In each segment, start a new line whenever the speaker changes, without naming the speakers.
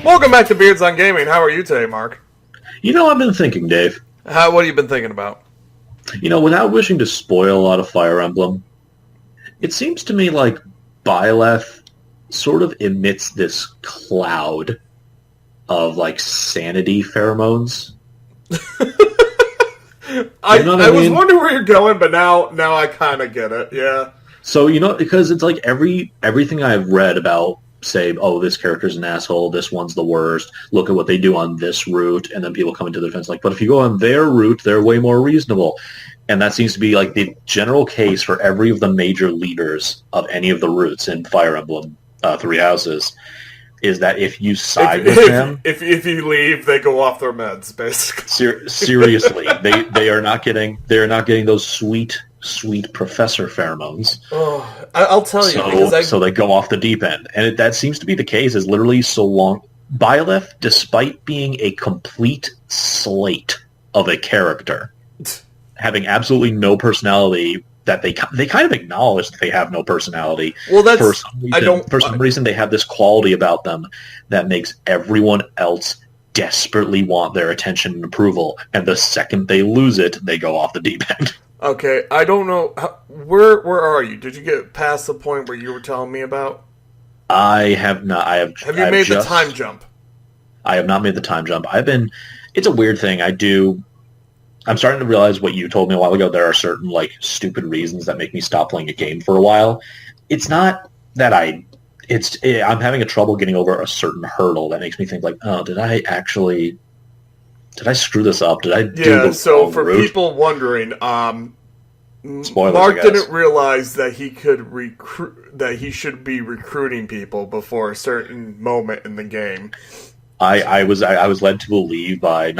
Welcome back to Beards on Gaming. How are you today, Mark?
I've been thinking, Dave.
What have you been thinking about?
Without wishing to spoil a lot of Fire Emblem, it seems to me like Byleth sort of emits this cloud of, sanity pheromones.
I was wondering where you're going, but now I kind of get it, yeah.
So, because it's like everything I've read about, say, oh, this character's an asshole, this one's the worst, look at what they do on this route, and then people come into their defense but if you go on their route, they're way more reasonable. And that seems to be the general case for every of the major leaders of any of the routes in Fire Emblem Three Houses, is that if you side with them...
If you leave, they go off their meds, basically.
Seriously, they are not getting those sweet professor pheromones.
Oh, I'll tell you.
So they go off the deep end. And that seems to be the case, is literally so long... Byleth, despite being a complete slate of a character, having absolutely no personality, that they kind of acknowledge that they have no personality.
Well, that's...
For some reason, they have this quality about them that makes everyone else desperately want their attention and approval. And the second they lose it, they go off the deep end.
Okay, I don't know. Where are you? Did you get past the point where you were telling me about?
I have not. Have
you made the time jump?
I have not made the time jump. It's a weird thing. I'm starting to realize what you told me a while ago. There are certain stupid reasons that make me stop playing a game for a while. It's not that I'm having a trouble getting over a certain hurdle that makes me think did I screw this up? Did I do the
so for
route?
People wondering,
Spoilers,
Mark didn't realize that he could he should be recruiting people before a certain moment in the game.
I was led to believe by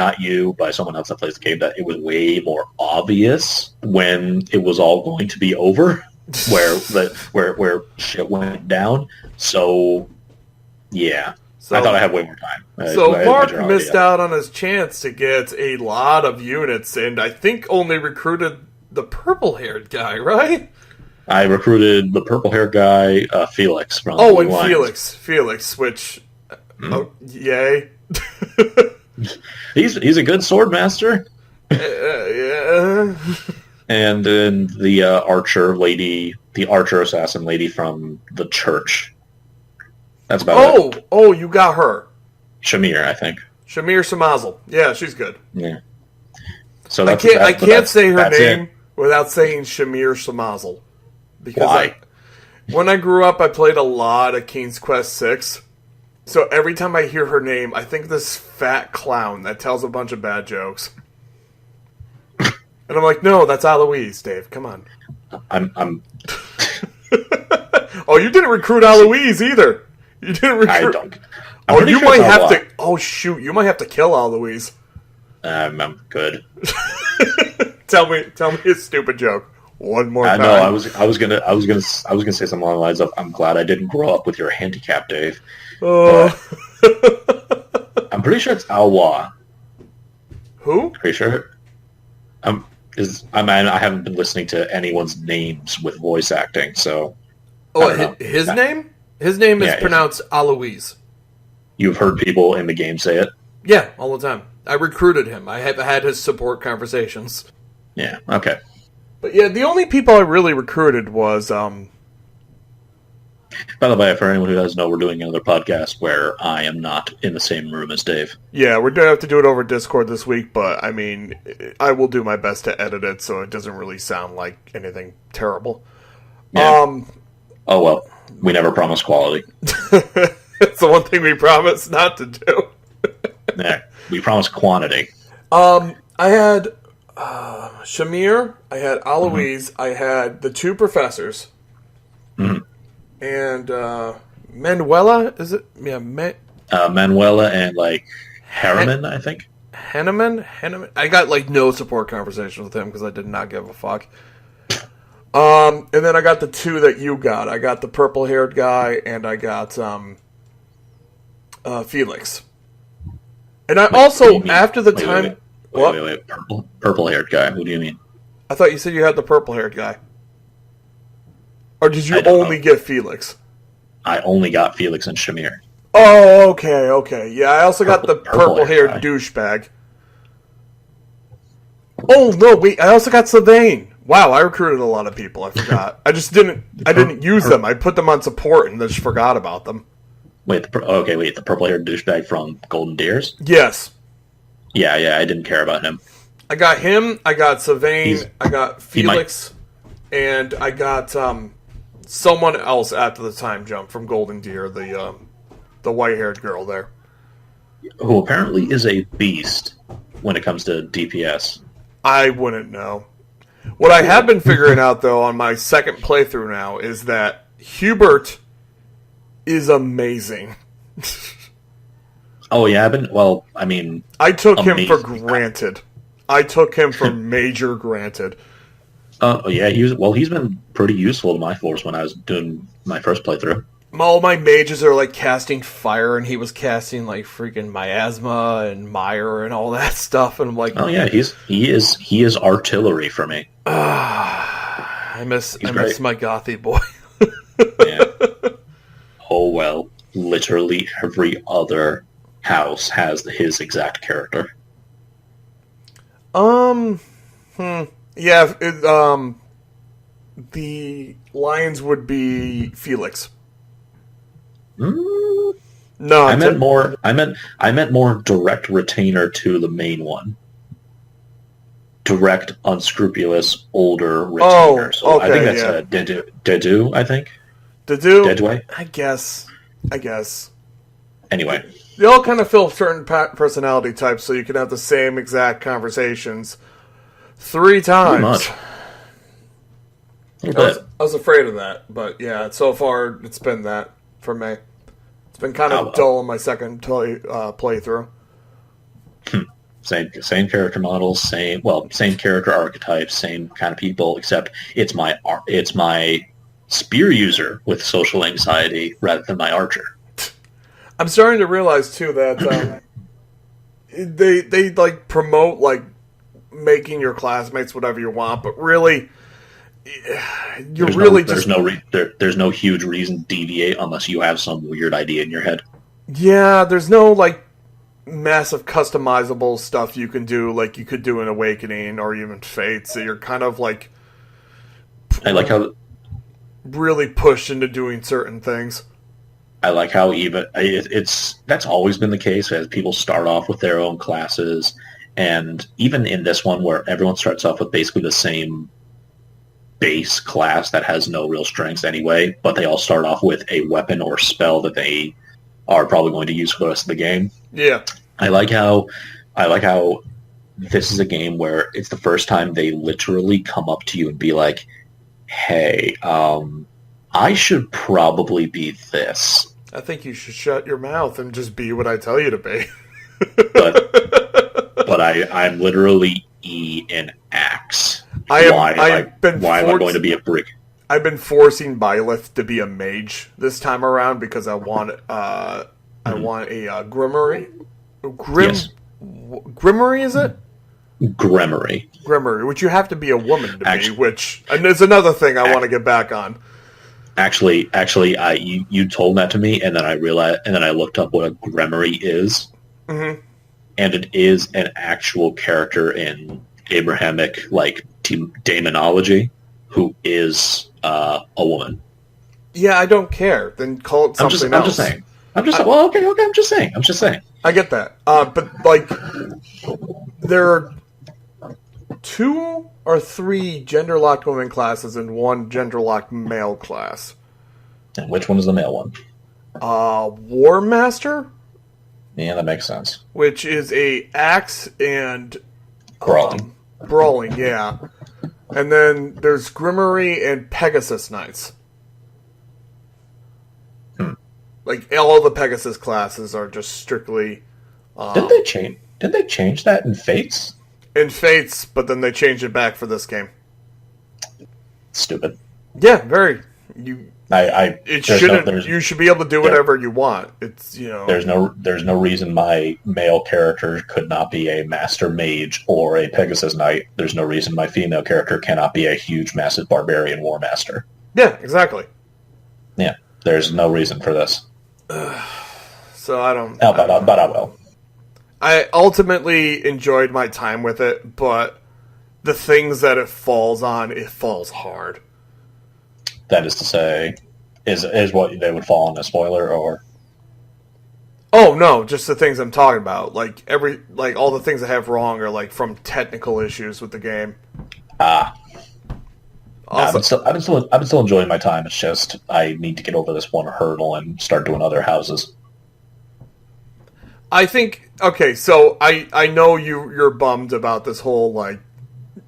someone else that plays the game that it was way more obvious when it was all going to be over, where shit went down. So yeah. I thought I had way more time.
Mark missed out on his chance to get a lot of units, and I think only recruited the purple-haired guy, right?
I recruited the purple-haired guy, Felix. From
Felix, which... Oh, yay.
He's a good sword master.
Yeah.
And then the archer assassin lady from the church. That's about it.
Oh, you got her.
Shamir, I think.
Shamir Samazel. Yeah, she's good.
Yeah. So
I can't say her name without saying Shamir Samazel. Because when I grew up, I played a lot of King's Quest VI. So every time I hear her name, I think this fat clown that tells a bunch of bad jokes. And I'm like, no, that's Aloise, Dave. Come on.
I'm...
Oh, you didn't recruit Aloise either. You didn't recruit...
I don't.
You might have to... Oh, shoot. You might have to kill Aloise.
I'm good.
Tell me a stupid joke. One more time.
No, I was gonna say something along the lines of, I'm glad I didn't grow up with your handicap, Dave.
Oh.
I'm pretty sure it's Alwa.
Who?
Pretty sure. I haven't been listening to anyone's names with voice acting, so.
Oh, his name? His name is pronounced Aloise.
You've heard people in the game say it?
Yeah, all the time. I recruited him. I have had his support conversations.
Yeah, okay.
But yeah, the only people I really recruited was...
By the way, for anyone who doesn't know, we're doing another podcast where I am not in the same room as Dave.
Yeah, we're going to have to do it over Discord this week, but I mean, I will do my best to edit it so it doesn't really sound like anything terrible.
Yeah. Oh, well, we never promised quality.
It's the one thing we promised not to do.
Yeah, we promised quantity.
I had Shamir, I had Aloise, I had the two professors.
Mm-hmm.
And Manuela, is it? Yeah,
Manuela and Harriman, I think.
Henneman. I got no support conversations with him because I did not give a fuck. And then I got the two that you got. I got the purple-haired guy, and I got Felix. And I also, after the time...
Wait. Purple-haired guy. Who do you mean?
I thought you said you had the purple-haired guy. Or did you only get Felix?
I only got Felix and Shamir.
Oh, okay. Yeah, I also got the purple-haired douchebag. Oh, no, wait, I also got Sylvain. Wow, I recruited a lot of people, I forgot. I didn't use them. I put them on support and just forgot about them.
Wait, the purple-haired douchebag from Golden Deers?
Yes.
Yeah, I didn't care about him.
I got him, I got Sylvain, I got Felix, and I got someone else after the time jump from Golden Deer, the white-haired girl there.
Who apparently is a beast when it comes to DPS.
I wouldn't know. What I have been figuring out, though, on my second playthrough now, is that Hubert is amazing.
Oh, yeah,
I took him for granted. I took him for major granted.
Yeah, he's been pretty useful to my force when I was doing my first playthrough.
All my mages are like casting fire, and he was casting like freaking miasma and mire and all that stuff. And I'm like,
oh yeah, he is artillery for me.
I miss my gothy boy.
Yeah. Oh well, literally every other house has his exact character.
Yeah. The Lions would be Felix.
No,
I
meant more direct retainer to the main one. Direct, unscrupulous, older retainer. So okay, I think that's Dedu, I think.
Dedu? I guess.
Anyway.
They all kind of fill certain personality types, so you can have the same exact conversations 3 times.
Pretty much.
I was afraid of that, but yeah, so far it's been that for me. It's been kind of dull in my second playthrough.
Same character models, same character archetypes, same kind of people, except it's my spear user with social anxiety rather than my archer.
I'm starting to realize too that they like promote like making your classmates whatever you want, but really there's no huge reason to deviate unless you have some weird idea in your head. Yeah, there's no like massive customizable stuff you can do like you could do in Awakening or even Fates. So you're kind of like
I like how
really pushed into doing certain things.
I like how that's always been the case as people start off with their own classes, and even in this one where everyone starts off with basically the same base class that has no real strengths anyway, but they all start off with a weapon or spell that they are probably going to use for the rest of the game. Yeah. I like how this is a game where it's the first time they literally come up to you and be like, hey, I should probably be this. I think you should shut your mouth and just be what I tell you to be. but I'm literally E in Axe. Why am I going to be a brick? I've been forcing Byleth to be a mage this time around because I want a Grimory. Yes.
Grimory, is it? Grimory, which you have to be a woman to be, and there's another thing I want to get back on. Actually,
you told that to me, and then I realized, and then I looked up what a Grimory is, and it is an actual character in Abrahamic demonology who is a woman. Yeah, I don't care. Then call it something else. I'm just saying. I'm just saying. I get that, but like, there are 2 or 3 gender-locked women classes and 1 gender-locked male class. And which one is the male one?
War Master?
Yeah, that makes sense.
Which is a axe and
brawling.
Brawling, yeah. And then there's Grimory and Pegasus Knights. Like, all the Pegasus classes are just strictly...
Did they change that in Fates?
In Fates, but then they changed it back for this game.
Stupid.
Yeah, very. You should be able to do whatever you want. It's
There's no reason my male character could not be a master mage or a Pegasus Knight. There's no reason my female character cannot be a huge, massive barbarian war master.
Yeah, exactly.
Yeah, there's no reason for this.
so I don't.
But I will.
I ultimately enjoyed my time with it, but the things that it falls hard.
That is to say, is what they would fall on a spoiler, or?
Oh no, just the things I'm talking about. Like all the things I have wrong are like from technical issues with the game.
Also, I've been still enjoying my time. It's just I need to get over this one hurdle and start doing other houses.
I think okay, so I know you're bummed about this whole like.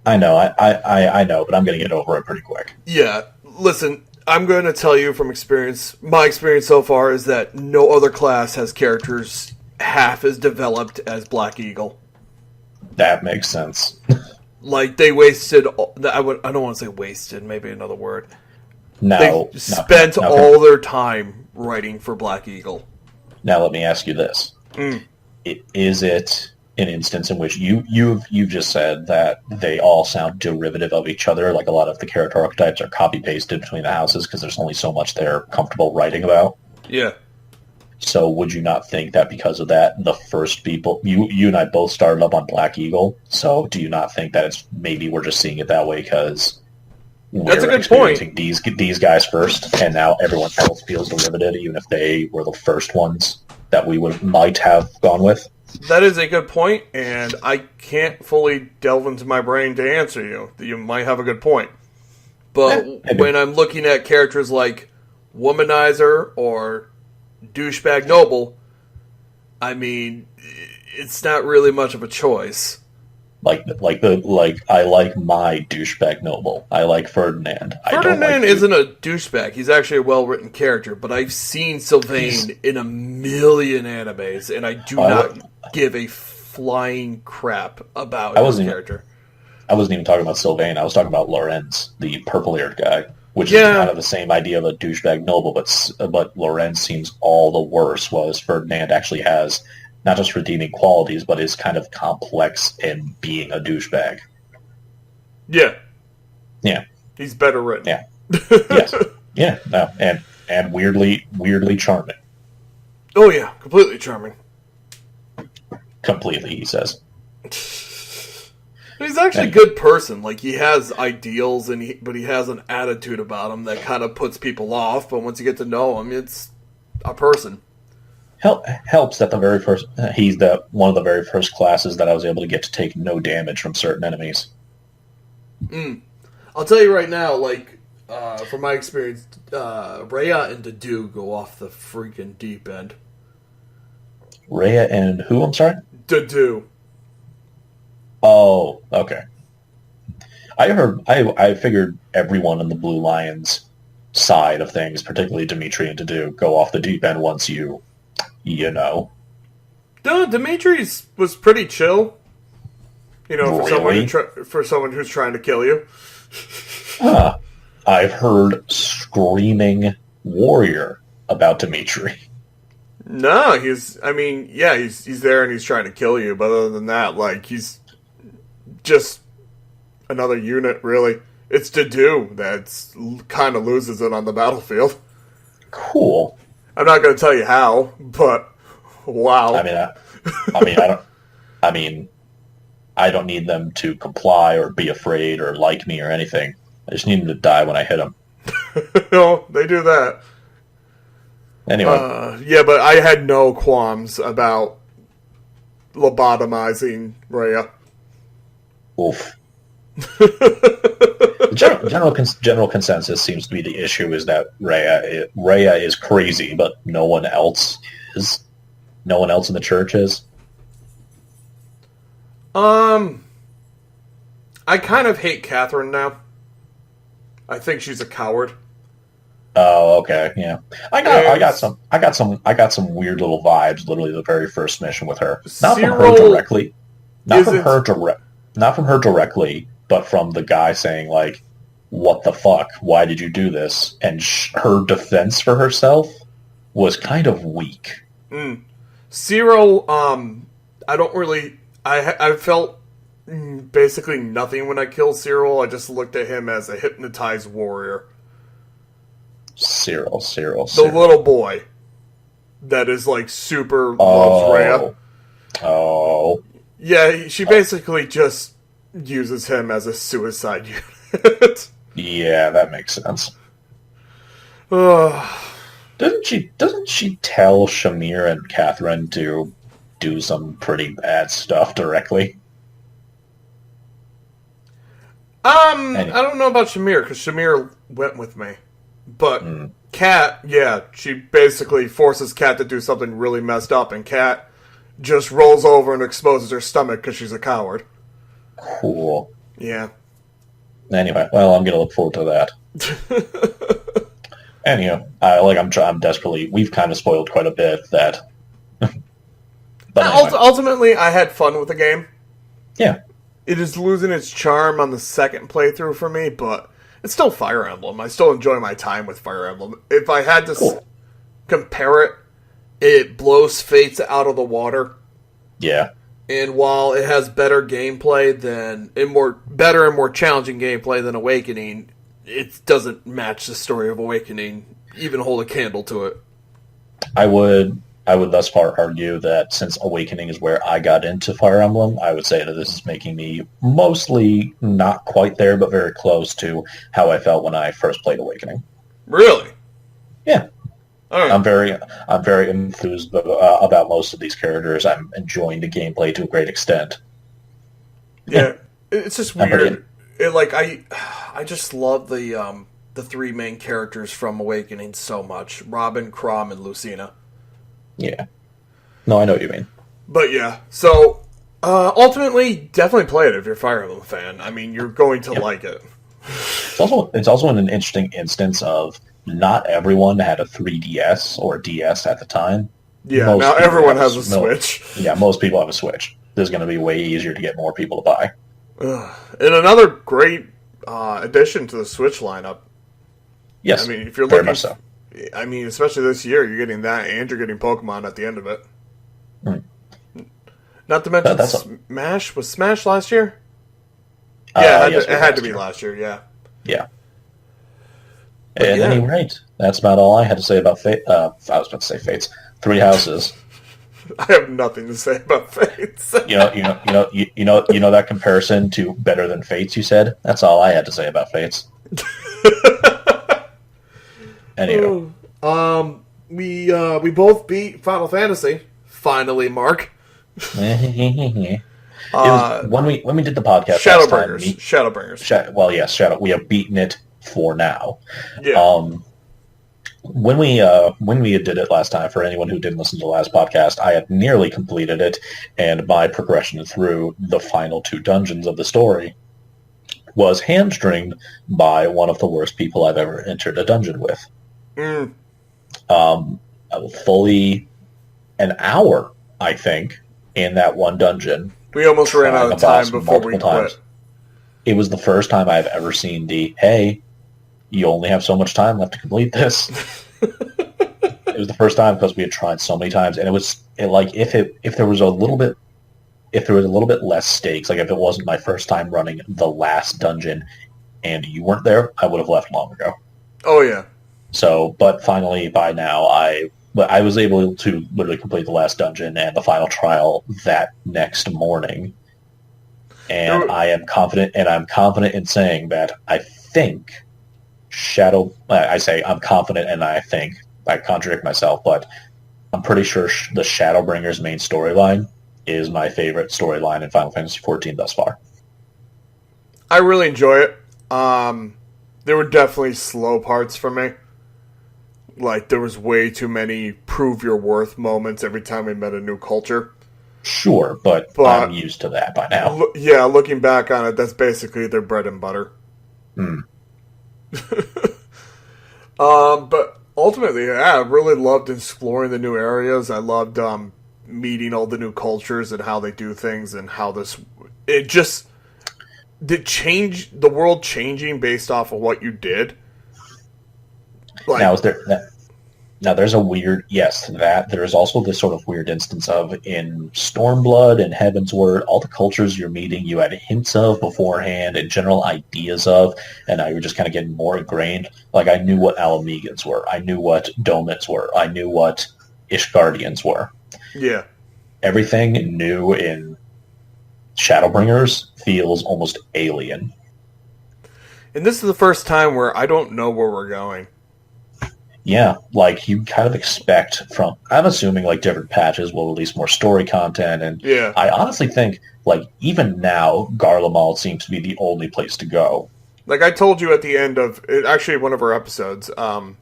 I know, I know, but I'm going to get over it pretty quick.
Yeah, listen, I'm going to tell you from experience. My experience so far is that no other class has characters half as developed as Black Eagle.
That makes sense.
Like they wasted. I don't want to say wasted. Maybe another word.
They
spent all their time writing for Black Eagle.
Now let me ask you this: Is it an instance in which you've just said that they all sound derivative of each other? Like a lot of the character archetypes are copy pasted between the houses because there's only so much they're comfortable writing about.
Yeah.
So would you not think that because of that, the first people you and I both started up on Black Eagle? So do you not think that it's maybe we're just seeing it that way because
that's a
we're
good point.
These guys first, and now everyone else feels derivative, even if they were the first ones that we might have gone with?
That is a good point, and I can't fully delve into my brain to answer you. You might have a good point. But when I'm looking at characters like Womanizer or Douchebag Noble, I mean, it's not really much of a choice.
I like my Douchebag Noble. I like Ferdinand.
Ferdinand isn't a douchebag. He's actually a well-written character, but I've seen Sylvain in a million animes, and I do not give a flying crap about his character.
I wasn't even talking about Sylvain. I was talking about Lorenz, the purple-eared guy, which is kind of the same idea of a Douchebag Noble, but Lorenz seems all the worse, whereas Ferdinand actually has not just redeeming qualities, but is kind of complex in being a douchebag.
Yeah.
Yeah.
He's better written.
Yeah. Yes. Yeah. No. And weirdly charming.
Oh yeah, completely charming.
Completely, he says.
He's actually a good person. Like he has ideals, but he has an attitude about him that kind of puts people off. But once you get to know him, it's a person.
Helps that he's one of the very first classes that I was able to get to take no damage from certain enemies.
I'll tell you right now, like from my experience, Rhea and Dedue go off the freaking deep end.
Rhea and who? I'm sorry.
Dedue.
Oh, okay. I figured everyone in the Blue Lions side of things, particularly Dimitri and Dedue, go off the deep end once you know.
No, Dimitri's was pretty chill. You know,
really?
for someone who's trying to kill you.
I've heard screaming warrior about Dimitri.
No, he's there and he's trying to kill you, but other than that, like, he's just another unit, really. It's Dedue that's kind of loses it on the battlefield.
Cool.
I'm not going to tell you how, but wow.
I don't need them to comply or be afraid or like me or anything. I just need them to die when I hit them.
No, they do that.
Anyway.
Yeah, but I had no qualms about lobotomizing Rhea.
Oof. The general consensus seems to be the issue is that Rhea is crazy, but no one else is. No one else in the church is.
I kind of hate Catherine now. I think she's a coward.
Oh, okay, yeah. I got some weird little vibes. Literally, the very first mission with her, not from her directly, not from her directly, but from the guy saying like, "What the fuck? Why did you do this?" And her defense for herself was kind of weak.
Cyril, I don't really. I felt basically nothing when I killed Cyril. I just looked at him as a hypnotized warrior.
Cyril.
The little boy. that is like super loves Rhea.
Oh.
Yeah, she basically just uses him as a suicide unit.
Yeah, that makes sense.
Ugh.
Doesn't she tell Shamir and Catherine to do some pretty bad stuff directly?
I don't know about Shamir, because Shamir went with me. But Kat, yeah, she basically forces Kat to do something really messed up, and Kat just rolls over and exposes her stomach because she's a coward.
Cool.
Yeah.
Anyway, well, I'm gonna look forward to that. Anyhow, I'm desperately. We've kind of spoiled quite a bit that. But anyway.
Ultimately, I had fun with the game.
Yeah.
It is losing its charm on the second playthrough for me, but it's still Fire Emblem. I still enjoy my time with Fire Emblem. If I had to compare it, it blows Fates out of the water.
Yeah.
And while it has better gameplay better and more challenging gameplay than Awakening, it doesn't match the story of Awakening, even hold a candle to it.
I would thus far argue that since Awakening is where I got into Fire Emblem, I would say that this is making me mostly not quite there, but very close to how I felt when I first played Awakening.
Really?
Yeah.
Right.
I'm very enthused about most of these characters. I'm enjoying the gameplay to a great extent.
Yeah, it's just weird. I just love the three main characters from Awakening so much: Robin, Chrom, and Lucina.
Yeah. No, I know what you mean.
But yeah, so ultimately, definitely play it if you're a Fire Emblem fan. I mean, you're going to like it.
It's also an interesting instance of not everyone had a 3DS or a DS at the time.
Yeah, now everyone has a Switch.
Yeah, most people have a Switch. This is going to be way easier to get more people to buy.
And another great addition to the Switch lineup.
Yes,
I mean, if you're
very
looking,
much so.
I mean, especially this year, you're getting that, and you're getting Pokemon at the end of it. Not to mention Smash. Was Smash last year? Yeah, it had to be last year. Yeah.
Yeah. At any rate, that's about all I had to say about Fate. I was about to say Fates. Three Houses.
I have nothing to say about Fates.
you know that comparison to Better Than Fates. You said that's all I had to say about Fates. Anyway,
we both beat Final Fantasy. Finally, Mark.
It was when we did the podcast.
Shadowbringers.
Well, yes, we have beaten it for now.
Yeah.
When we did it last time, for anyone who didn't listen to the last podcast, I had nearly completed it, and my progression through the final two dungeons of the story was hamstringed by one of the worst people I've ever entered a dungeon with. Fully an hour, I think, in that one dungeon.
We almost ran out of time before we quit.
It was the first time I've ever seen hey, you only have so much time left to complete this. It was the first time because we had tried so many times, and if there was a little bit less stakes, like if it wasn't my first time running the last dungeon and you weren't there, I would have left long ago.
Oh yeah.
So, but finally by now I was able to literally complete the last dungeon and the final trial that next morning. And I'm confident in saying that I think I'm confident and I think, I contradict myself, but I'm pretty sure the Shadowbringers main storyline is my favorite storyline in Final Fantasy XIV thus far.
I really enjoy it. There were definitely slow parts for me. Like, there was way too many prove your worth moments every time we met a new culture.
But I'm used to that by now.
Yeah, looking back on it, that's basically their bread and butter. But ultimately, yeah, I really loved exploring the new areas. I loved meeting all the new cultures and how they do things and how the world changing based off of what you did. Like,
now there's a weird, yes, that there is also this sort of weird instance of in Stormblood and Heavensward, all the cultures you're meeting, you had hints of beforehand and general ideas of, and now you're just kind of getting more ingrained. Like, I knew what Alamegans were. I knew what Domits were. I knew what Ishgardians were.
Yeah.
Everything new in Shadowbringers feels almost alien.
And this is the first time where I don't know where we're going.
Yeah, like you kind of expect from. I'm assuming like different patches will release more story content, and
Yeah.
I honestly think like even now Garlemald seems to be the only place to go.
Like I told you at the end of actually one of our episodes, I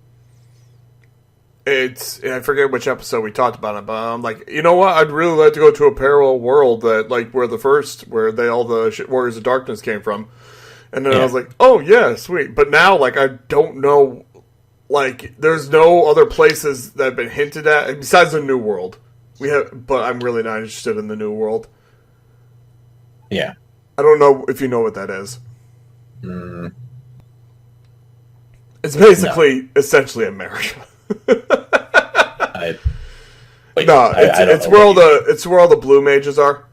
forget which episode we talked about it, but I'm like, you know what? I'd really like to go to a parallel world that like where all the Warriors of Darkness came from, and then I was like, oh yeah, sweet. But now like I don't know, like there's no other places that have been hinted at besides the New World. But I'm really not interested in the New World.
Yeah,
I don't know if you know what that is. It's basically essentially America. It's where all the blue mages are.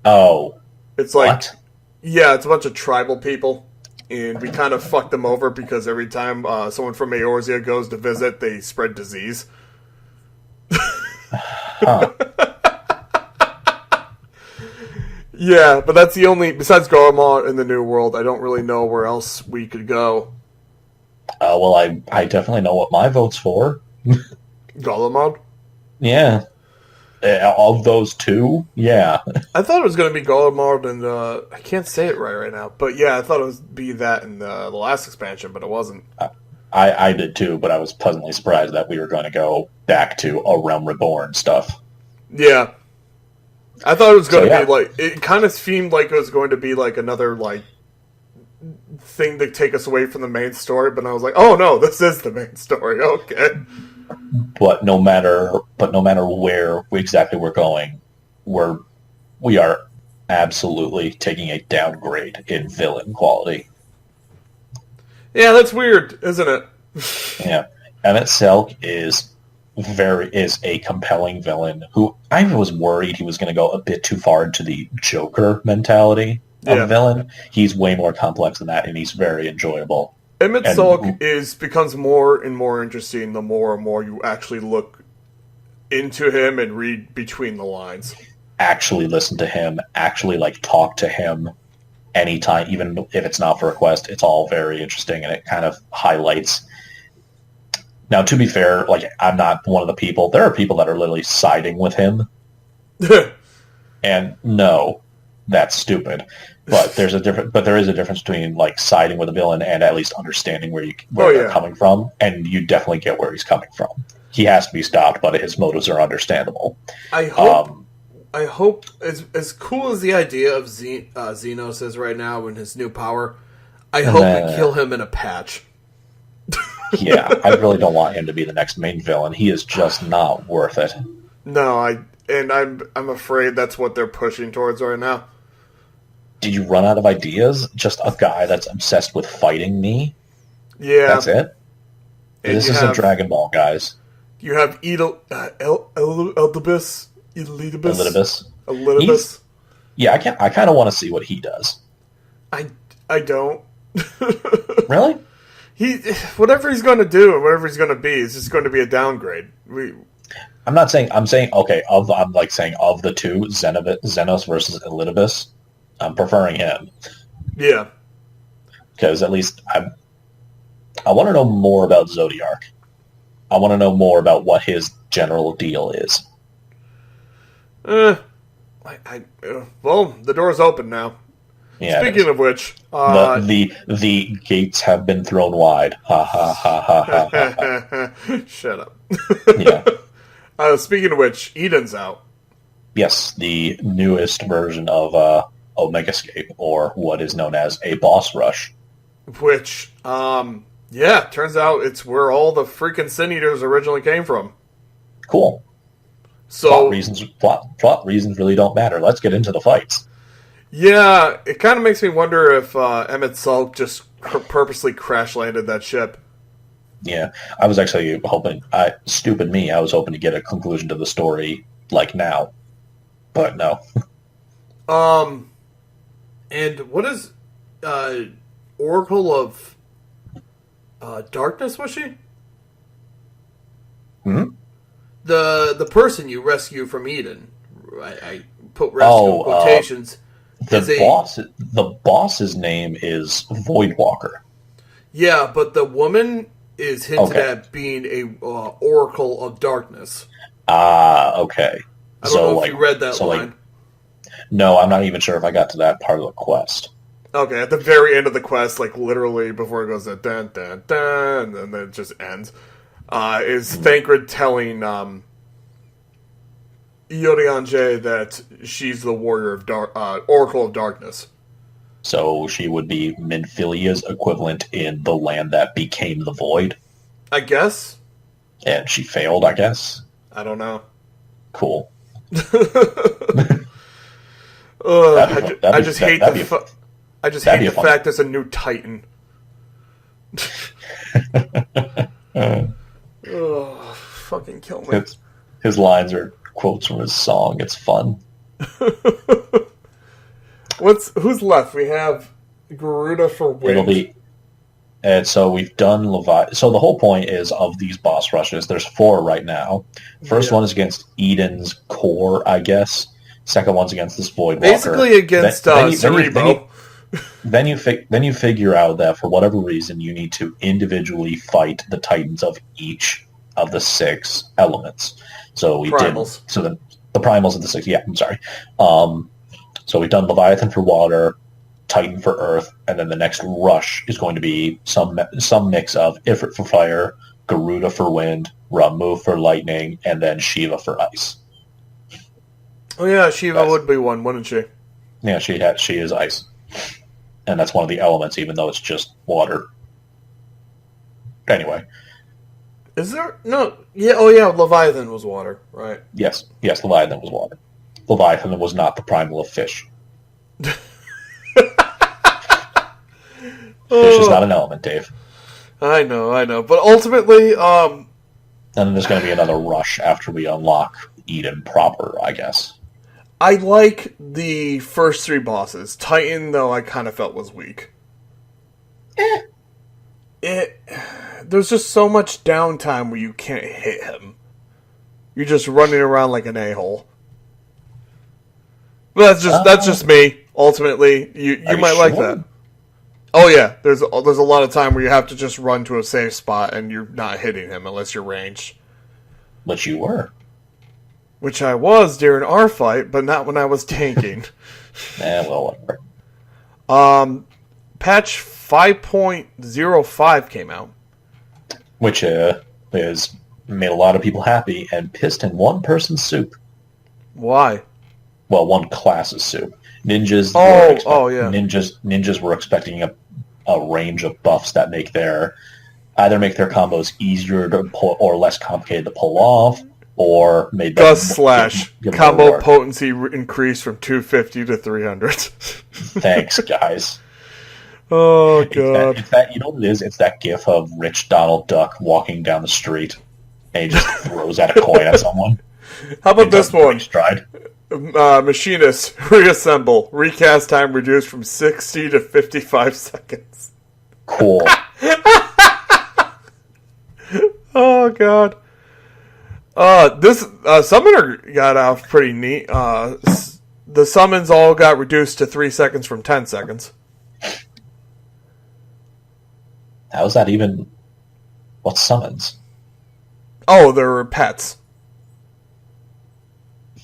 Oh,
it's like what? Yeah, it's a bunch of tribal people, and we kind of fucked them over because every time someone from Eorzea goes to visit, they spread disease.
Huh.
Yeah, but that's the only besides Garlemald in the New World. I don't really know where else we could go.
Well, I definitely know what my vote's for.
Garlemald?
Yeah. Of those two, yeah.
I thought it was going to be Garlemald and I can't say it right now, but yeah, I thought it would be that in the last expansion, but it wasn't.
I did too, but I was pleasantly surprised that we were going to go back to A Realm Reborn stuff.
Yeah. I thought it was going to be like, it kind of seemed like it was going to be like another like thing to take us away from the main story, but I was like, oh no, this is the main story. Okay.
But no matter where exactly we're going, we are absolutely taking a downgrade in villain quality.
Yeah, that's weird, isn't it?
Yeah. Emmett Selk is a compelling villain who I was worried he was going to go a bit too far into the Joker mentality of a villain. He's way more complex than that, and he's very enjoyable.
Emmett Selk becomes more and more interesting the more and more you actually look into him and read between the lines.
Actually listen to him, actually like talk to him anytime, even if it's not for a quest. It's all very interesting, and it kind of highlights. Now, to be fair, like I'm not one of the people. There are people that are literally siding with him, and no, that's stupid. But there is a difference between like siding with a villain and at least understanding where they're coming from, and you definitely get where he's coming from. He has to be stopped, but his motives are understandable.
I hope as cool as the idea of Xenos is right now in his new power, I hope we kill him in a patch.
Yeah, I really don't want him to be the next main villain. He is just not worth it.
No, I'm afraid that's what they're pushing towards right now.
Did you run out of ideas? Just a guy that's obsessed with fighting me?
Yeah.
That's it? This isn't Dragon Ball, guys.
You have Elidibus.
Yeah, I kind of want to see what he does.
I don't.
Really?
Whatever he's going to do and whatever he's going to be is just going to be a downgrade.
I'm saying of the two, Xenos versus Elidibus, I'm preferring him.
Yeah.
Because at least I want to know more about Zodiark. I want to know more about what his general deal is.
Well, the door's open now. Yeah, speaking of which,
the gates have been thrown wide. Ha ha ha ha ha. ha.
Shut up.
Yeah.
Speaking of which, Eden's out.
Yes, the newest version of Omegascape, or what is known as a boss rush.
Which, turns out it's where all the freaking Sin Eaters originally came from.
Cool.
So
plot reasons really don't matter. Let's get into the fights.
Yeah, it kind of makes me wonder if Emmett Selk just purposely crash landed that ship.
Yeah, I was actually hoping. Stupid me. I was hoping to get a conclusion to the story like now, but no.
And what is Oracle of Darkness? Was she?
Hmm.
The person you rescue from Eden, I put rescue in quotations.
The boss's name is Voidwalker.
Yeah, but the woman is hinted at being a Oracle of Darkness.
Okay.
I don't know if you read that line.
No, I'm not even sure if I got to that part of the quest.
Okay, at the very end of the quest, like literally before it goes to dun dun dun, and then it just ends, is Thancred telling Yoriange that she's the warrior of Oracle of Darkness.
So she would be Minfilia's equivalent in the land that became the Void?
I guess.
And she failed, I guess?
I don't know.
Cool.
I just hate the fact there's a new Titan. Oh, fucking kill me.
His lines are quotes from his song. It's fun.
Who's left? We have Garuda for Wind.
And so we've done Leviathan. So the whole point is of these boss rushes, there's 4 right now. First one is against Eden's core, I guess. Second one's against this Voidwalker.
Basically against Cerebro.
Then you figure out that for whatever reason you need to individually fight the Titans of each of the 6 elements. So we
primals.
did. So the primals of the 6. Yeah, I'm sorry. So we've done Leviathan for water, Titan for earth, and then the next rush is going to be some mix of Ifrit for fire, Garuda for wind, Ramuh for lightning, and then Shiva for ice.
Oh yeah, Shiva would be one, wouldn't she?
Yeah, she is ice. And that's one of the elements, even though it's just water. Anyway.
Is there... No. Yeah. Oh yeah, Leviathan was water, right?
Yes, Leviathan was water. Leviathan was not the primal of fish. Fish is not an element, Dave.
I know. But ultimately,
And then there's going to be another rush after we unlock Eden proper, I guess.
I like the first 3 bosses. Titan, though, I kind of felt was weak. There's just so much downtime where you can't hit him. You're just running around like an a-hole. But that's just me. Ultimately, you might like that. Oh yeah, there's a lot of time where you have to just run to a safe spot and you're not hitting him unless you're ranged.
But you were.
Which I was during our fight, but not when I was tanking.
Well, whatever.
Patch 5.05 came out.
Which has made a lot of people happy and pissed in one person's soup.
Why?
Well, one class's soup. Ninjas. Ninjas were expecting a range of buffs that either make their combos easier to pull or less complicated to pull off, or made them
combo potency increased from 250 to 300.
Thanks, guys.
Oh god!
It's that you know what it is? It's that gif of rich Donald Duck walking down the street and he just throws out a coin at someone.
How about this one?
Stride.
Machinist, reassemble. Recast time reduced from 60 to 55 seconds.
Cool.
Oh, God. This summoner got off pretty neat. The summons all got reduced to 3 seconds from 10 seconds.
How's that even... What summons?
Oh, they're pets.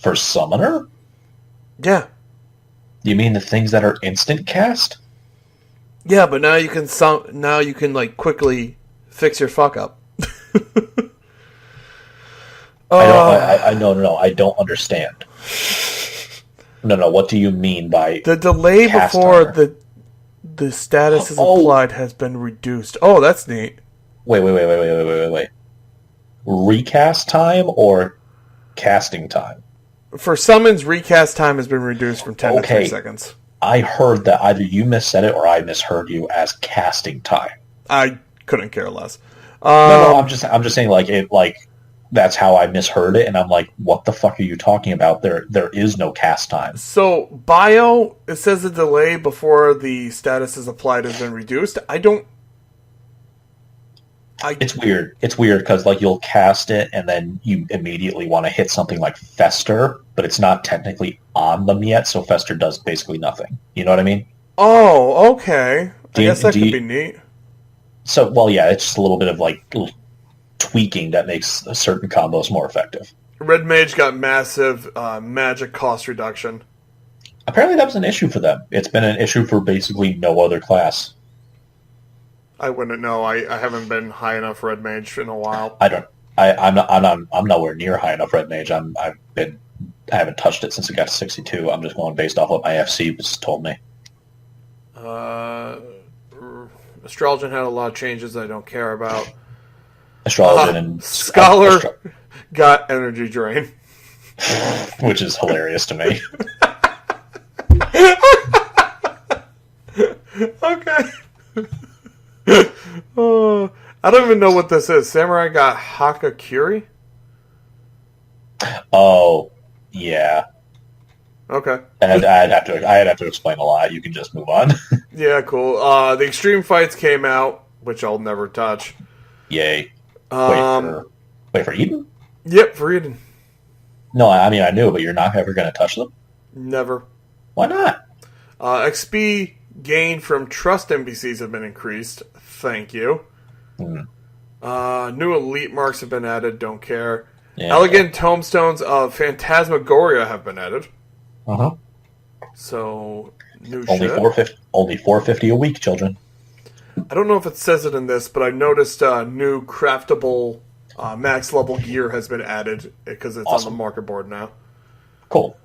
For summoner?
Yeah.
You mean the things that are instant cast?
Yeah, but now you can like quickly fix your fuck up.
No, I don't understand. No, what do you mean by
the delay before the status is applied has been reduced? Oh, that's neat.
Wait. Recast time or casting time?
For summons, recast time has been reduced from 10 to 3 seconds.
I heard that either you missaid it or I misheard you as casting time.
I couldn't care less.
No, I'm just saying like that's how I misheard it, and I'm like, what the fuck are you talking about? There is no cast time.
So it says the delay before the status is applied has been reduced. I don't.
It's weird. It's weird because like you'll cast it and then you immediately want to hit something like Fester, but it's not technically on them yet, so Fester does basically nothing. You know what I mean?
Oh, okay. I guess that could be neat.
So, well, yeah, it's just a little bit of like tweaking that makes certain combos more effective.
Red Mage got massive magic cost reduction.
Apparently that was an issue for them. It's been an issue for basically no other class.
I wouldn't know. I haven't been high enough Red Mage in a while.
I'm nowhere near high enough Red Mage. I haven't touched it since it got to 62. I'm just going based off what my FC was told me.
Astrologian had a lot of changes I don't care about.
Astrologian and
Scholar got energy drain,
which is hilarious to me.
Okay. I don't even know what this is. Samurai got Hakakiri?
Oh, yeah.
Okay.
And I'd have to explain a lot. You can just move on.
Yeah, cool. The Extreme Fights came out, which I'll never touch.
Yay. Wait for Eden?
Yep, for Eden.
No, I mean, I knew, but you're not ever going to touch them?
Never.
Why not?
XP gained from trust NPCs have been increased. Thank you. New elite marks have been added. Don't care. Yeah, Elegant tomestones of Phantasmagoria have been added.
Uh-huh.
So, new
only
shit.
Only $4.50 a week, children.
I don't know if it says it in this, but I noticed new craftable max level gear has been added because it's on the market board now.
Cool.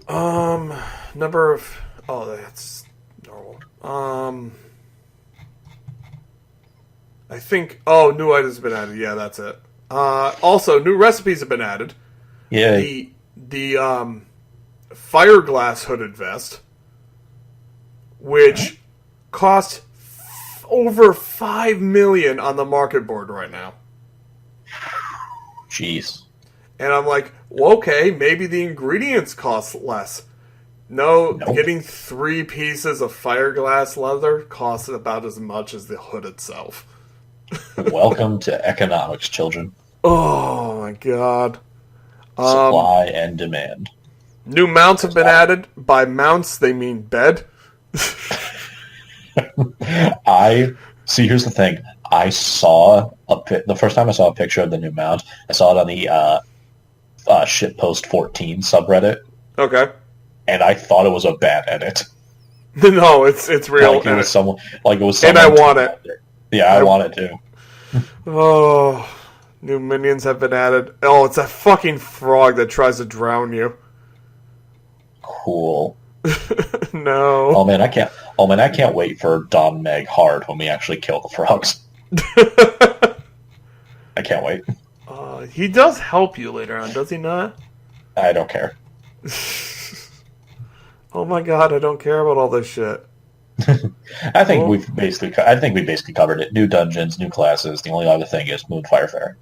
Number of... Oh, that's normal. I think... Oh, new items have been added. Yeah, that's it. Also, new recipes have been added.
Yeah.
The Fireglass hooded vest, which cost over $5 million on the market board right now.
Jeez.
And I'm like, well, okay, maybe the ingredients cost less. Nope. Getting 3 pieces of Fireglass leather costs about as much as the hood itself.
Welcome to economics, children.
Oh, my God.
Supply and demand.
New mounts have been added. By mounts, they mean bed.
See, here's the thing. I saw the first time I saw a picture of the new mount, I saw it on the Shitpost 14 subreddit.
Okay.
And I thought it was a bad edit.
No, it's real.
Like it was someone.
And I want it.
Yeah, I want it too.
Oh, new minions have been added. Oh, it's that fucking frog that tries to drown you.
Cool.
No.
Oh man, I can't wait for Don Meg Hard when we actually kill the frogs. I can't wait.
He does help you later on, does he not?
I don't care.
Oh my God, I don't care about all this shit.
I think we basically covered it. New dungeons, new classes. The only other thing is Moonfire Fair.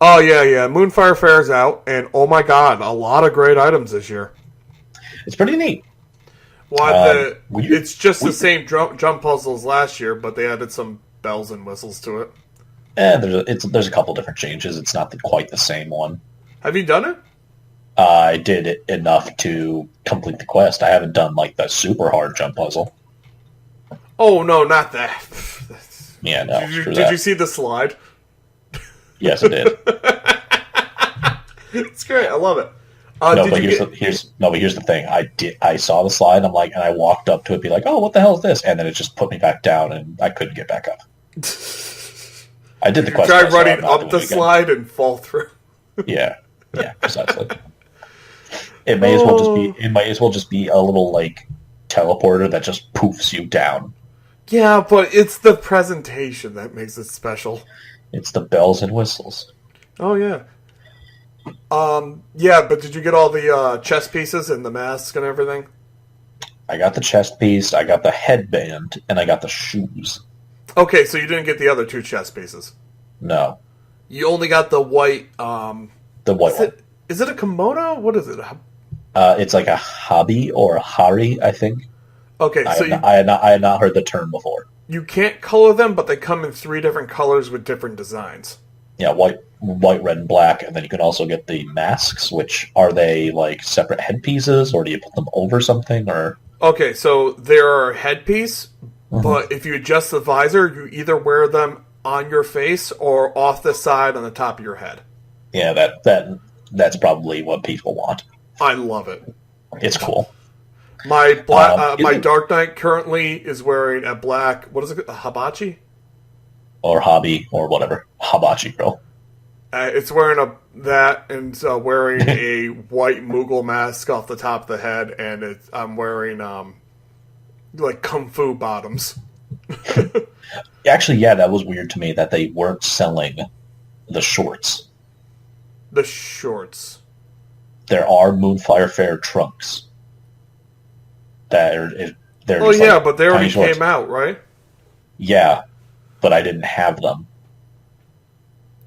Oh yeah. Moonfire Fair is out, and oh my God, a lot of great items this year.
It's pretty neat.
Well, it's just the same jump puzzles last year, but they added some bells and whistles to it.
There's a couple different changes. It's not quite the same one.
Have you done it?
I did it enough to complete the quest. I haven't done like the super hard jump puzzle.
Oh no, not that.
Yeah, no.
Did you see the slide?
Yes, I did.
It's great. I love it.
Here's the thing. I saw the slide. I'm like, and I walked up to it, be like, oh, what the hell is this? And then it just put me back down, and I couldn't get back up. I did the quest.
Try running up the slide and fall through.
Yeah, precisely. It may as well just be a little like teleporter that just poofs you down.
Yeah, but it's the presentation that makes it special.
It's the bells and whistles.
Oh yeah. Yeah, but did you get all the chess pieces and the mask and everything?
I got the chest piece, I got the headband, and I got the shoes.
Okay, so you didn't get the other 2 chess pieces.
No.
You only got the white.
The white one.
Is it a kimono? What is it?
It's like a hobby or a hari, I think.
Okay,
I had not heard the term before.
you can't color them, but they come in 3 different colors with different designs.
Yeah, white, red, and black, and then you can also get the masks, which are they like separate headpieces, or do you put them over something, or...
Okay, so they're a headpiece, but if you adjust the visor, you either wear them on your face or off the side on the top of your head.
Yeah, that's probably what people want.
I love it.
It's cool.
My Dark Knight currently is wearing a black, what is it, a hibachi?
Or hobby, or whatever. Hibachi girl.
It's wearing that, and wearing a white Moogle mask off the top of the head, and I'm wearing like kung fu bottoms.
Actually, yeah, that was weird to me that they weren't selling the shorts.
The shorts.
There are Moonfire Fair trunks. They're
oh yeah, like, but they already came out, right?
Yeah, but I didn't have them.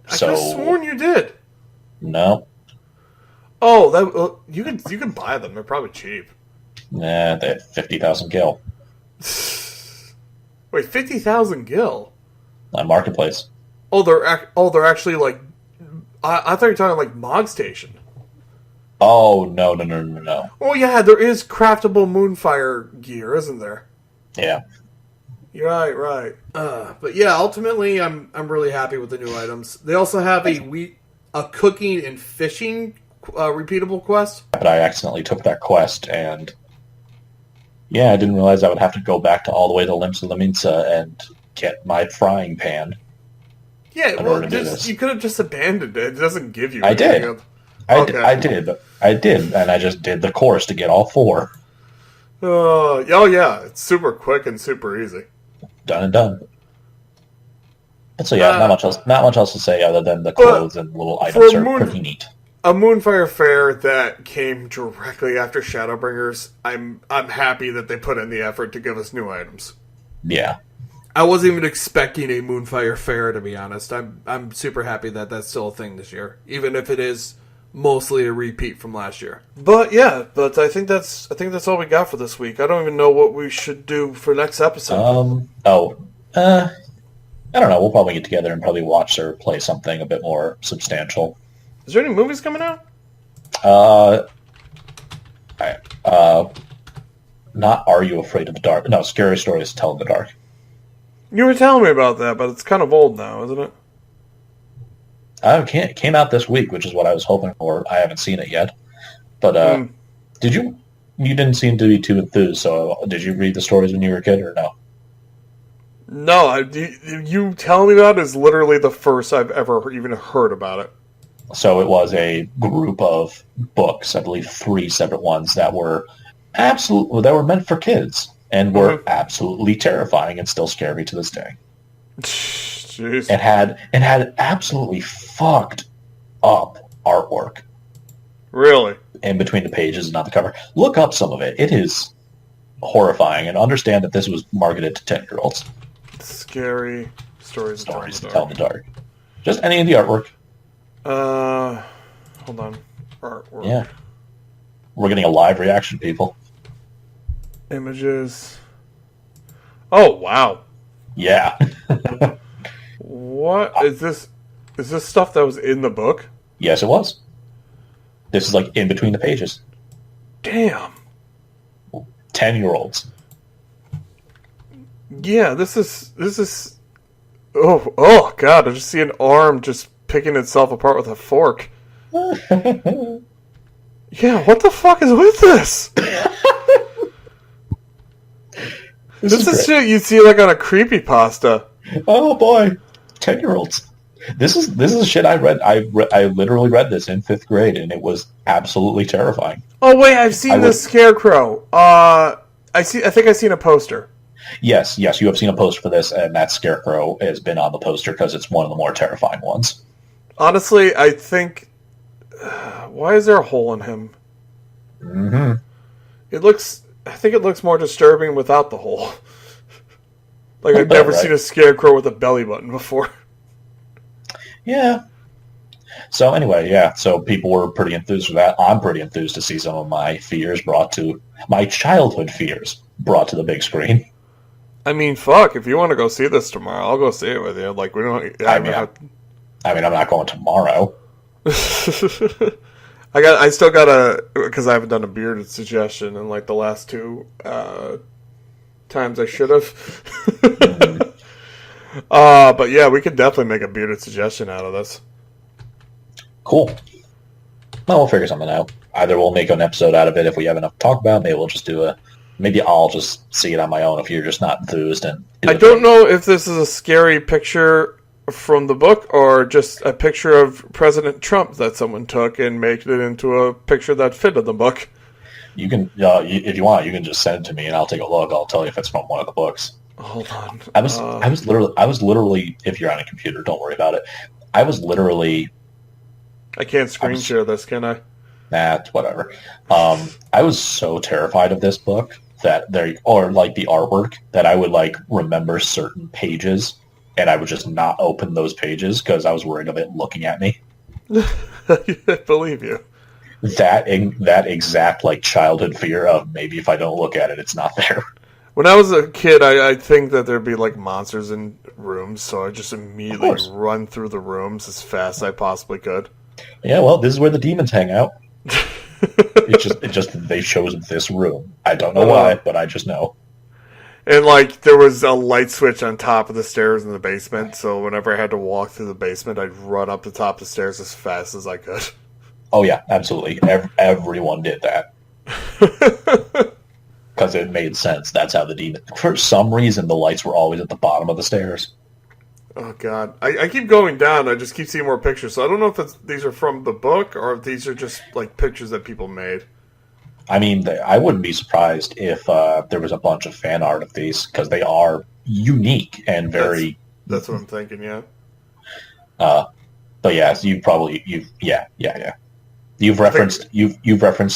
I could have sworn you did.
No.
Oh, you can buy them. They're probably cheap.
Nah, they're 50,000 gil.
Wait, 50,000 gil?
On Marketplace.
Oh, they're actually like. I thought you were talking like Mog Station.
Oh no!
Oh yeah, there is craftable Moonfire gear, isn't there?
Yeah.
Right. But yeah, ultimately, I'm really happy with the new items. They also have a cooking and fishing repeatable quest.
But I accidentally took that quest, and yeah, I didn't realize I would have to go back to all the way to Limsa Lominsa and get my frying pan.
Yeah, well, you could have just abandoned it. It doesn't give you.
I did. I did, and I just did the course to get all 4.
Oh yeah, it's super quick and super easy.
Done and done. And so yeah, not much else to say other than the clothes and little items are pretty neat.
A Moonfire Fair that came directly after Shadowbringers. I'm happy that they put in the effort to give us new items.
Yeah.
I wasn't even expecting a Moonfire Fair, to be honest. I'm super happy that that's still a thing this year, even if it is mostly a repeat from last year. But yeah, I think that's all we got for this week. I don't even know what we should do for next episode.
I don't know. We'll probably get together and probably watch or play something a bit more substantial.
Is there any movies coming out?
Not Are You Afraid of the Dark? No, Scary Stories to Tell in the Dark.
You were telling me about that, but it's kind of old now, isn't it?
It came out this week, which is what I was hoping for. I haven't seen it yet. But did you? You didn't seem to be too enthused. So did you read the stories when you were a kid, or no?
No, you telling me that is literally the first I've ever even heard about it.
So it was a group of books, I believe 3 separate ones that were meant for kids and were absolutely terrifying and still scare me to this day.
Jeez.
It had absolutely fucked up artwork.
Really?
In between the pages and on the cover. Look up some of it. It is horrifying, and understand that this was marketed to 10-year-olds.
Scary stories
to tell in the dark. Just any of the artwork.
Hold on. Artwork.
Yeah. We're getting a live reaction, people.
Images. Oh, wow.
Yeah.
What is this? Is this stuff that was in the book?
Yes, it was. This is like in between the pages.
Damn.
10-year-olds.
Yeah, this is. Oh God! I just see an arm just picking itself apart with a fork. Yeah, what the fuck is with this? This is shit you see like on a creepypasta.
Oh boy, 10-year-olds. This is shit I read. I literally read this in 5th grade, and it was absolutely terrifying.
Oh wait, I've seen the Scarecrow. I think I've seen a poster.
Yes, you have seen a poster for this, and that Scarecrow has been on the poster because it's one of the more terrifying ones.
Honestly, I think... why is there a hole in him?
Mm-hmm.
I think it looks more disturbing without the hole. Like, I've never seen a Scarecrow with a belly button before.
Yeah. So anyway, yeah. So people were pretty enthused for that. I'm pretty enthused to see some of my childhood fears brought to the big screen.
I mean, fuck. If you want to go see this tomorrow, I'll go see it with you. Like we don't.
I'm not going tomorrow.
I still gotta, because I haven't done a bearded suggestion in like the last two times I should have. But yeah, we could definitely make a bearded suggestion out of this.
Cool. Well, we'll figure something out. Either we'll make an episode out of it if we have enough to talk about. Maybe we'll just do maybe I'll just see it on my own if you're just not enthused. And
I don't know if this is a scary picture from the book or just a picture of President Trump that someone took and made it into a picture that fit in the book.
You can, if you want, you can just send it to me and I'll take a look. I'll tell you if it's from one of the books.
Hold on.
I was literally, if you're on a computer, don't worry about it. I was literally.
I can't screen share this, can I?
Nah, whatever. I was so terrified of this book or like the artwork, that I would like remember certain pages and I would just not open those pages because I was worried of it looking at me.
I believe you.
That exact like childhood fear of maybe if I don't look at it, it's not there.
When I was a kid, I think that there'd be like monsters in rooms, so I just immediately run through the rooms as fast as I possibly could.
Yeah, well, this is where the demons hang out. It just they chose this room. I don't know why, but I just know.
And like there was a light switch on top of the stairs in the basement, so whenever I had to walk through the basement, I'd run up the top of the stairs as fast as I could.
Oh yeah, absolutely. Everyone did that. Because it made sense. That's how the demon... For some reason, the lights were always at the bottom of the stairs.
Oh, God. I keep going down. I just keep seeing more pictures. So I don't know if these are from the book or if these are just, like, pictures that people made.
I mean, I wouldn't be surprised if there was a bunch of fan art of these, because they are unique and very...
That's what I'm thinking, yeah.
But yeah, yeah. You've referenced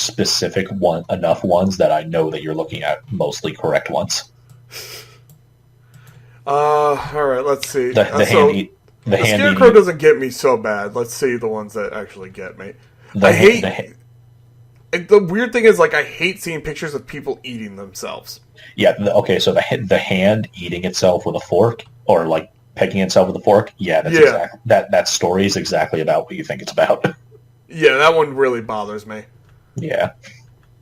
specific enough ones that I know that you're looking at mostly correct ones.
All right, let's see.
The
Scarecrow doesn't get me so bad. Let's see the ones that actually get me. The weird thing is, like, I hate seeing pictures of people eating themselves.
Yeah. Okay. So the hand eating itself with a fork, or like pecking itself with a fork. Yeah. That story is exactly about what you think it's about.
Yeah, that one really bothers me.
Yeah.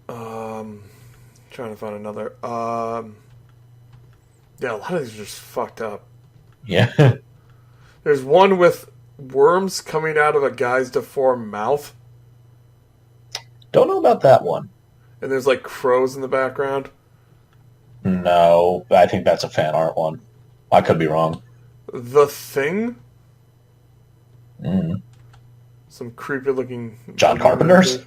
Trying to find another. Yeah, a lot of these are just fucked up.
Yeah.
There's one with worms coming out of a guy's deformed mouth.
Don't know about that one.
And there's like crows in the background.
No, I think that's a fan art one. I could be wrong.
The Thing?
Mm.
Some creepy looking...
John Carpenter's?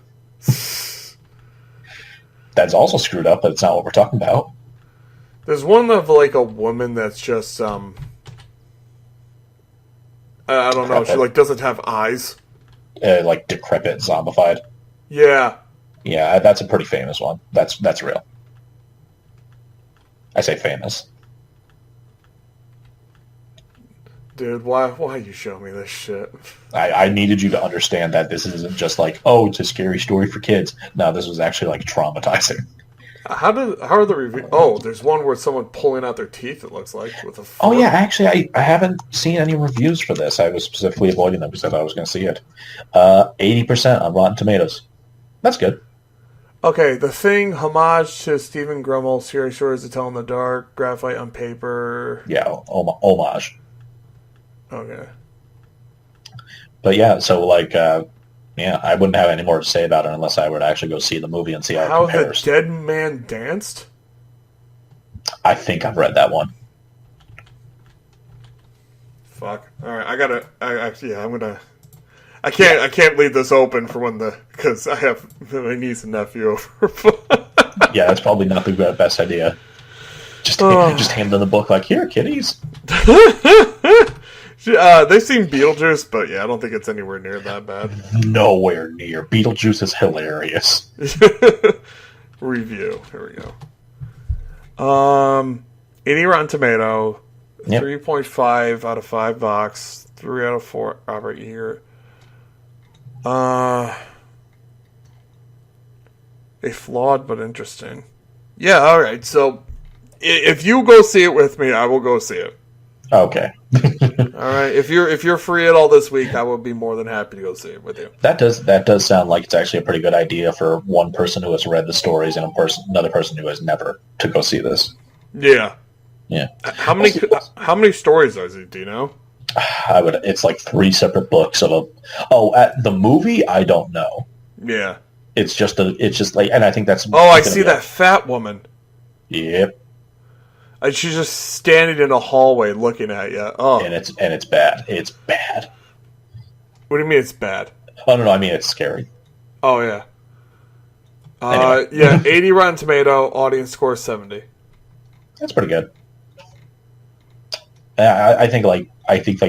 That's also screwed up, but it's not what we're talking about.
There's one of like a woman that's just I don't know, she like doesn't have eyes.
Like decrepit, zombified.
Yeah.
Yeah, that's a pretty famous one. That's real. I say famous.
Dude, why you show me this shit?
I needed you to understand that this isn't just like, oh, it's a scary story for kids. No, this was actually like traumatizing. How
are the reviews? Oh, there's one where someone pulling out their teeth, it looks like, with a fork.
Oh yeah, actually I haven't seen any reviews for this. I was specifically avoiding them because I thought I was going to see it. 80% on Rotten Tomatoes. That's good.
Okay, The Thing, homage to Stephen Grummel's Scary Stories to Tell in the Dark, graphite on paper.
Yeah, homage.
Okay.
But yeah, so like, I wouldn't have any more to say about it unless I were to actually go see the movie and see how it compares.
How the Dead Man Danced?
I think I've read that one.
Fuck. All right, I can't leave this open for because I have my niece and nephew over.
Yeah, that's probably not the best idea. Just hand them the book like, here, kiddies.
They've seen Beetlejuice, but yeah, I don't think it's anywhere near that bad.
Nowhere near. Beetlejuice is hilarious.
Review. Here we go. 80 Rotten Tomato, 3.5 out of 5 box, 3 out of 4 Robert Ear. A flawed but interesting. Yeah, alright, so If you go see it with me, I will go see it.
Okay.
All right. If you're free at all this week, I will be more than happy to go see it with you.
That does sound like it's actually a pretty good idea for one person who has read the stories and another person who has never to go see this.
Yeah.
Yeah.
How many stories is it? Do you know?
It's like 3 separate books of at the movie. I don't know.
Yeah.
It's just like, and I think that's.
Oh, I see that fat woman.
Yep.
And she's just standing in a hallway looking at you. Oh.
And it's bad. It's bad.
What do you mean it's bad?
Oh no, I mean it's scary.
Oh yeah.
Anyway.
Yeah, 80 Rotten Tomato, audience score 70.
That's pretty good. I think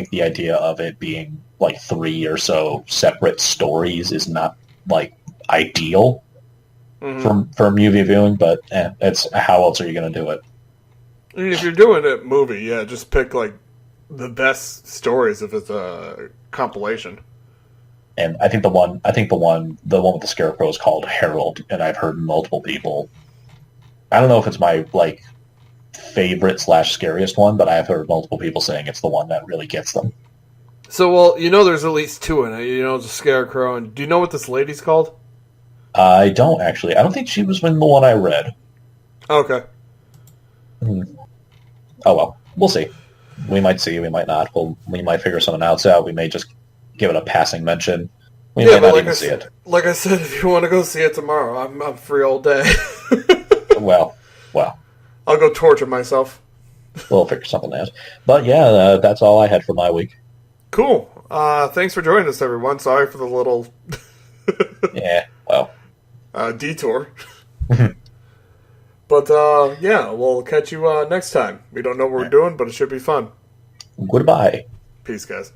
the idea of it being like 3 or so separate stories is not like ideal for movie viewing, but it's how else are you going to do it?
I mean, if you're doing a movie, yeah, just pick like the best stories if it's a compilation.
And I think the one with the Scarecrow is called Herald, and I've heard multiple people. I don't know if it's my like favorite / scariest one, but I've heard multiple people saying it's the one that really gets them.
So, well, there's at least 2 in it. The Scarecrow, and do you know what this lady's called?
I don't actually. I don't think she was in the one I read.
Okay.
Oh well, we'll see. We might see. We might not. We might figure something else out. We may just give it a passing mention. We might not even see it.
Like I said, if you want to go see it tomorrow, I'm free all day.
Well.
I'll go torture myself.
We'll figure something out. But yeah, that's all I had for my week.
Cool. Thanks for joining us, everyone. Sorry for the little detour. But yeah, we'll catch you next time. We don't know what we're doing, but it should be fun.
Goodbye.
Peace, guys.